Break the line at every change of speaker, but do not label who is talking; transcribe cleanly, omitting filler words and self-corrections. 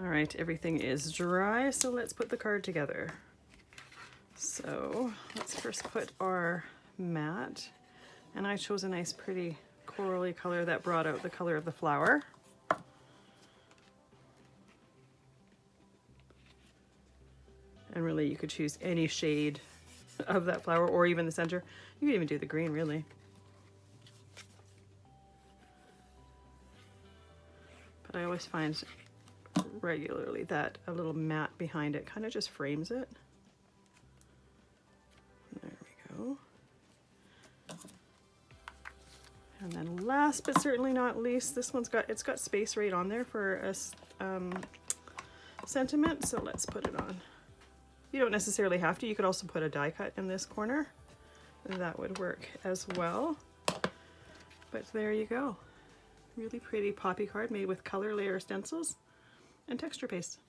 All right, everything is dry, so let's put the card together. So let's first put our mat, and I chose a nice pretty corally color that brought out the color of the flower. And really you could choose any shade of that flower or even the center. You could even do the green really. But I always find regularly that a little mat behind it kind of just frames it. There we go. And then last but certainly not least, this one's got space right on there for a sentiment, so let's put it on. You don't necessarily have to. You could also put a die cut in this corner. That would work as well. But there you go. Really pretty poppy card made with color layer stencils and texture paste.